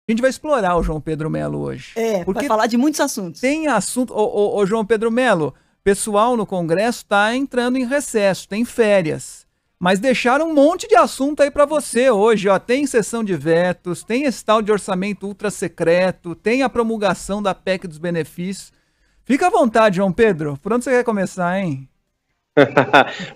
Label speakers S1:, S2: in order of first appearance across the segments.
S1: A gente vai explorar o João Pedro Melo hoje.
S2: Vai falar de muitos assuntos.
S1: Tem assunto... Ô, João Pedro Melo, pessoal no Congresso está entrando em recesso, tem férias. Mas deixaram um monte de assunto aí para você hoje, ó. Tem sessão de vetos, tem esse tal de orçamento ultra secreto, tem a promulgação da PEC dos benefícios. Fica à vontade, João Pedro. Por onde você quer começar, hein?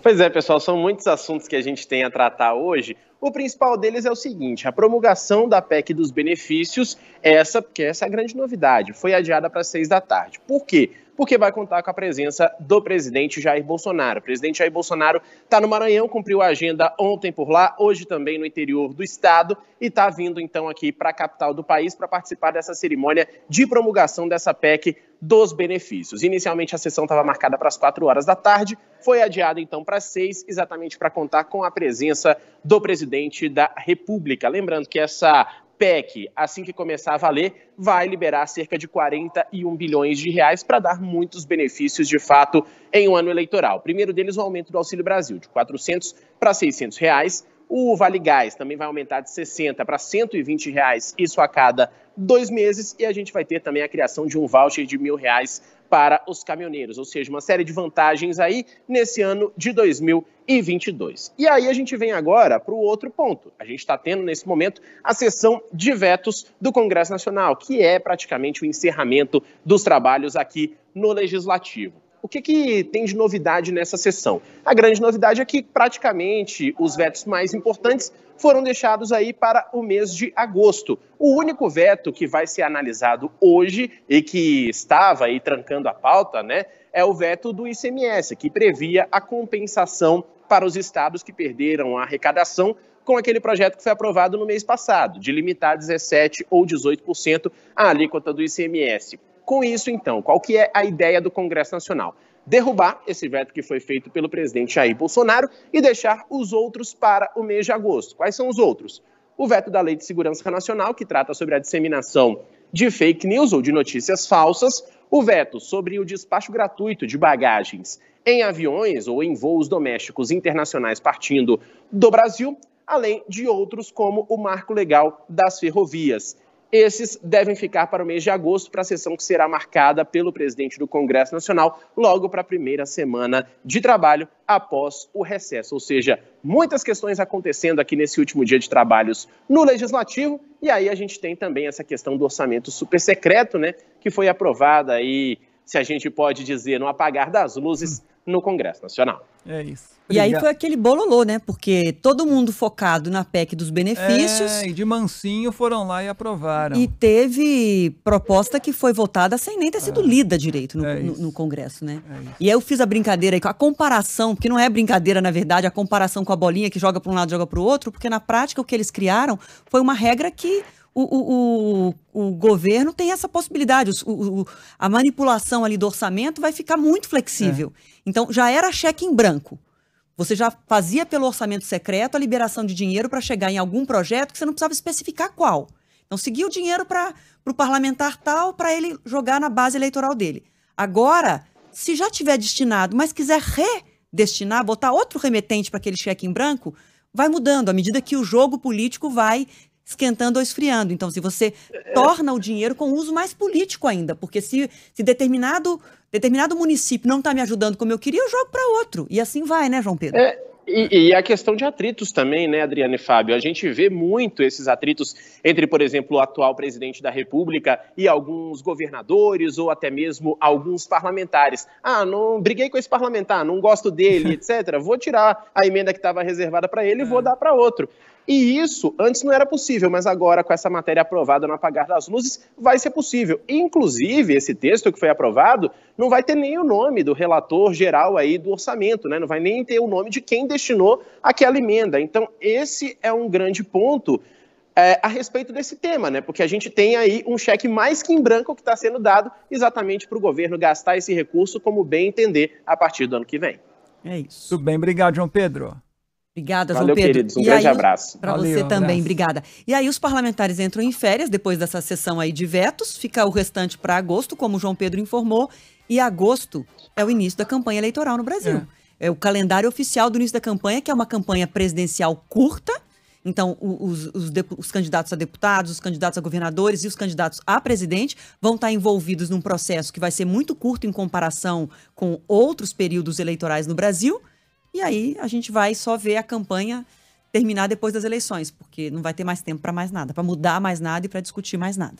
S3: Pois é, pessoal, são muitos assuntos que a gente tem a tratar hoje. O principal deles é o seguinte: a promulgação da PEC dos benefícios, essa é a grande novidade, foi adiada para 6 da tarde. Por quê? Porque vai contar com a presença do presidente Jair Bolsonaro. O presidente Jair Bolsonaro está no Maranhão, cumpriu a agenda ontem por lá, hoje também no interior do estado, e está vindo então aqui para a capital do país para participar dessa cerimônia de promulgação dessa PEC dos benefícios. Inicialmente a sessão estava marcada para as 4 horas da tarde, foi adiada então para 6, exatamente para contar com a presença do presidente da República. Lembrando que essa PEC, assim que começar a valer, vai liberar cerca de 41 bilhões de reais para dar muitos benefícios, de fato, em um ano eleitoral. O primeiro deles, o aumento do Auxílio Brasil, de 400 para 600 reais. O Vale Gás também vai aumentar de 60 para 120 reais, isso a cada 2 meses. E a gente vai ter também a criação de um voucher de R$1.000 para os caminhoneiros, ou seja, uma série de vantagens aí nesse ano de 2022. E aí a gente vem agora para o outro ponto. A gente está tendo nesse momento a sessão de vetos do Congresso Nacional, que é praticamente o encerramento dos trabalhos aqui no Legislativo. O que tem de novidade nessa sessão? A grande novidade é que praticamente os vetos mais importantes foram deixados aí para o mês de agosto. O único veto que vai ser analisado hoje e que estava aí trancando a pauta, né, é o veto do ICMS, que previa a compensação para os estados que perderam a arrecadação com aquele projeto que foi aprovado no mês passado, de limitar 17% ou 18% a alíquota do ICMS. Com isso, então, qual que é a ideia do Congresso Nacional? Derrubar esse veto que foi feito pelo presidente Jair Bolsonaro e deixar os outros para o mês de agosto. Quais são os outros? O veto da Lei de Segurança Nacional, que trata sobre a disseminação de fake news ou de notícias falsas. O veto sobre o despacho gratuito de bagagens em aviões ou em voos domésticos internacionais partindo do Brasil, além de outros como o marco legal das ferrovias. Esses devem ficar para o mês de agosto, para a sessão que será marcada pelo presidente do Congresso Nacional, logo para a primeira semana de trabalho após o recesso. Ou seja, muitas questões acontecendo aqui nesse último dia de trabalhos no Legislativo. E aí a gente tem também essa questão do orçamento super secreto, né, que foi aprovada aí, se a gente pode dizer, no apagar das luzes no Congresso Nacional.
S1: É isso.
S2: E aí foi aquele bololô, né? Porque todo mundo focado na PEC dos benefícios.
S1: E de mansinho foram lá e aprovaram.
S2: E teve proposta que foi votada sem nem ter sido lida direito no Congresso, né? E aí eu fiz a brincadeira aí, a comparação, porque não é brincadeira, na verdade, a comparação com a bolinha que joga para um lado e joga para o outro, porque na prática o que eles criaram foi uma regra que o governo tem essa possibilidade, a manipulação ali do orçamento vai ficar muito flexível. Então, já era cheque em branco. Você já fazia pelo orçamento secreto a liberação de dinheiro para chegar em algum projeto que você não precisava especificar qual. Então, seguia o dinheiro para o parlamentar tal, para ele jogar na base eleitoral dele. Agora, se já tiver destinado, mas quiser redestinar, botar outro remetente para aquele cheque em branco, vai mudando à medida que o jogo político vai esquentando ou esfriando. Então, se você torna o dinheiro com uso mais político ainda, porque se determinado município não está me ajudando como eu queria, eu jogo para outro. E assim vai, né, João Pedro?
S3: E a questão de atritos também, né, Adriana e Fábio? A gente vê muito esses atritos entre, por exemplo, o atual presidente da República e alguns governadores ou até mesmo alguns parlamentares. Ah, não briguei com esse parlamentar, não gosto dele, etc. Vou tirar a emenda que estava reservada para ele e vou dar para outro. E isso antes não era possível, mas agora com essa matéria aprovada no apagar das luzes vai ser possível. Inclusive, esse texto que foi aprovado não vai ter nem o nome do relator geral aí do orçamento, né? Não vai nem ter o nome de quem destinou aquela emenda. Então, esse é um grande ponto a respeito desse tema, né? Porque a gente tem aí um cheque mais que em branco que está sendo dado exatamente para o governo gastar esse recurso como bem entender a partir do ano que vem.
S2: É isso.
S1: Tudo bem, obrigado, João Pedro.
S2: Obrigada,
S3: Valeu,
S2: João Pedro.
S3: queridos, um grande abraço.
S2: Para você também, obrigada. E aí os parlamentares entram em férias depois dessa sessão aí de vetos, fica o restante para agosto, como o João Pedro informou, e agosto é o início da campanha eleitoral no Brasil. É o calendário oficial do início da campanha, que é uma campanha presidencial curta, Então, os candidatos a deputados, os candidatos a governadores e os candidatos a presidente vão estar envolvidos num processo que vai ser muito curto em comparação com outros períodos eleitorais no Brasil. E aí a gente vai só ver a campanha terminar depois das eleições, porque não vai ter mais tempo para mais nada, para mudar mais nada e para discutir mais nada.